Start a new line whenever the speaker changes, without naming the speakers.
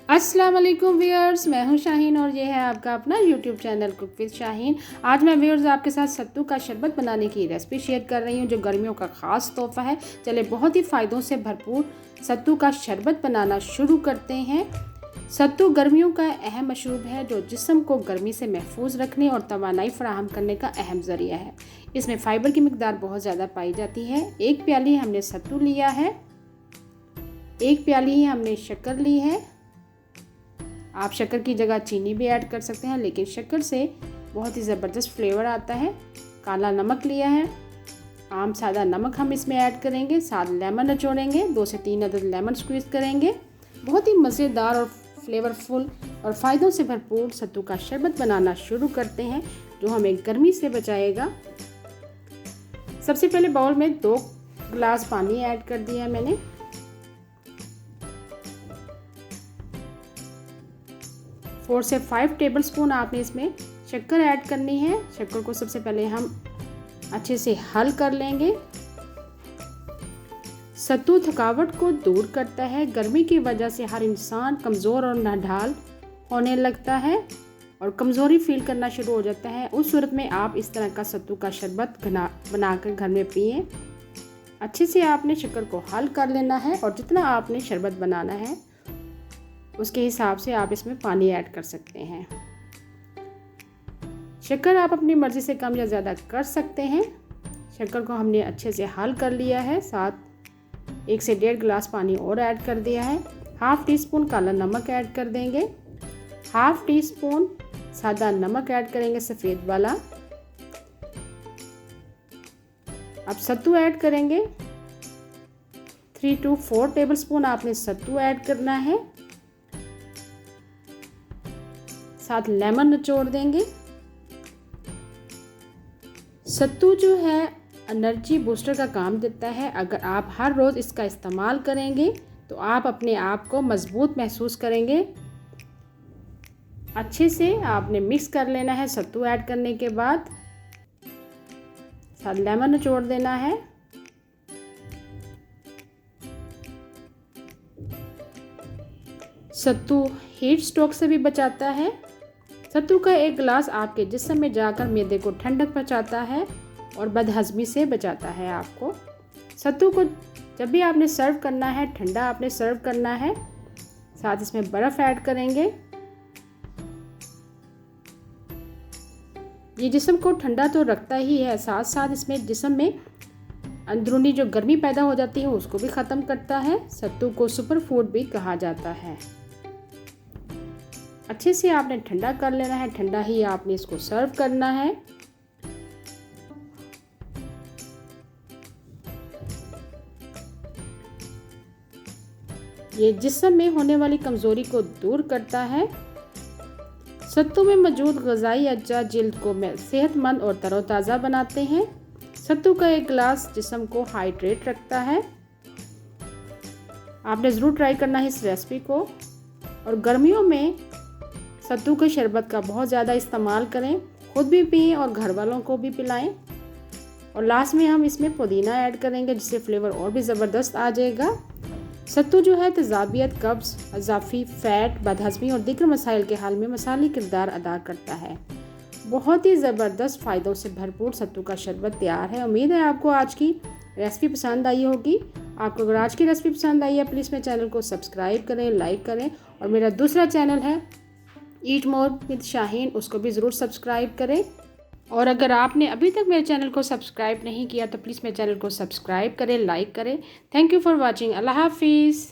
अस्सलाम वालेकुम व्यूअर्स, मैं हूं शाहीन और ये है आपका अपना YouTube channel cook with Shaheen. आज मैं व्यूअर्स आपके साथ सत्तू का शरबत बनाने की रेसिपी शेयर कर रही हूं जो गर्मियों का ख़ास तोहफ़ा है। चले बहुत ही फ़ायदों से भरपूर सत्तू का शरबत बनाना शुरू करते हैं। सत्तू गर्मियों का अहम मशरूब है जो जिस्म को गर्मी से महफूज रखने और तवानाई फराहम करने का अहम ज़रिया है। इसमें फ़ाइबर की मिकदार बहुत ज़्यादा पाई जाती है। 1 प्याली हमने सत्तू लिया है, 1 प्याली ही हमने शक्कर ली है। आप शक्कर की जगह चीनी भी ऐड कर सकते हैं, लेकिन शक्कर से बहुत ही ज़बरदस्त फ्लेवर आता है। काला नमक लिया है, आम सादा नमक हम इसमें ऐड करेंगे। साथ लेमन निचोड़ेंगे, 2 से 3 अदद लेमन स्क्वीज़ करेंगे। बहुत ही मज़ेदार और फ्लेवरफुल और फ़ायदों से भरपूर सत्तू का शरबत बनाना शुरू करते हैं जो हमें गर्मी से बचाएगा। सबसे पहले बाउल में 2 गिलास पानी ऐड कर दिया है मैंने। 4 से 5 टेबलस्पून आपने इसमें शक्कर ऐड करनी है। शक्कर को सबसे पहले हम अच्छे से हल कर लेंगे। सत्तू थकावट को दूर करता है। गर्मी की वजह से हर इंसान कमज़ोर और नाढाल होने लगता है और कमज़ोरी फील करना शुरू हो जाता है। उस सूरत में आप इस तरह का सत्तू का शरबत बनाकर घर में पिएं। अच्छे से आपने शक्कर को हल कर लेना है और जितना आपने शरबत बनाना है उसके हिसाब से आप इसमें पानी ऐड कर सकते हैं। शक्कर आप अपनी मर्ज़ी से कम या ज़्यादा कर सकते हैं। शक्कर को हमने अच्छे से हल कर लिया है। साथ 1 से 1.5 गिलास पानी और ऐड कर दिया है। हाफ़ टी स्पून काला नमक ऐड कर देंगे। हाफ़ टी स्पून सादा नमक ऐड करेंगे, सफ़ेद वाला। अब सत्तू ऐड करेंगे। 3 to 4 टेबलस्पून आपने सत्तू ऐड करना है। साथ लेमन निचोड़ देंगे। सत्तू जो है एनर्जी बूस्टर का काम देता है। अगर आप हर रोज़ इसका इस्तेमाल करेंगे तो आप अपने आप को मज़बूत महसूस करेंगे। अच्छे से आपने मिक्स कर लेना है। सत्तू ऐड करने के बाद साथ लेमन निचोड़ देना है। सत्तू हीट स्ट्रोक से भी बचाता है। सत्तू का 1 गिलास आपके जिस्म में जाकर मैदे को ठंडक पहुंचाता है और बदहज़मी से बचाता है आपको। सत्तू को जब भी आपने सर्व करना है ठंडा आपने सर्व करना है। साथ इसमें बर्फ़ ऐड करेंगे। ये जिस्म को ठंडा तो रखता ही है, साथ साथ इसमें जिस्म में अंदरूनी जो गर्मी पैदा हो जाती है उसको भी ख़त्म करता है। सत्तू को सुपर फूड भी कहा जाता है। अच्छे से आपने ठंडा कर लेना है, ठंडा ही आपने इसको सर्व करना है। ये जिस्म में होने वाली कमज़ोरी को दूर करता है। सत्तू में मौजूद ग़िज़ाई अज्जा जिल्द को सेहतमंद और तरोताज़ा बनाते हैं। सत्तू का 1 गिलास जिस्म को हाइड्रेट रखता है। आपने ज़रूर ट्राई करना है इस रेसिपी को और गर्मियों में सत्तू के शरबत का बहुत ज़्यादा इस्तेमाल करें। खुद भी पिएं और घर वालों को भी पिलाएं। और लास्ट में हम इसमें पुदीना ऐड करेंगे जिससे फ्लेवर और भी ज़बरदस्त आ जाएगा। सत्तू जो है तेज़ाबियत, कब्ज़, अज़ाफ़ी, फ़ैट, बदहज़मी और दीगर मसाइल के हल में मिसाली किरदार अदा करता है। बहुत ही ज़बरदस्त फ़ायदों से भरपूर सत्तू का शरबत तैयार है। उम्मीद है आपको आज की रेसिपी पसंद आई होगी। आपको अगर आज की रेसिपी पसंद आई है प्लीज़ मेरे चैनल को सब्सक्राइब करें, लाइक करें और मेरा दूसरा चैनल है ईट मोर विद शाहीन, उसको भी ज़रूर सब्सक्राइब करें। और अगर आपने अभी तक मेरे चैनल को सब्सक्राइब नहीं किया तो प्लीज़ मेरे चैनल को सब्सक्राइब करें, लाइक करें। Thank you for watching. Allah हाफिज़।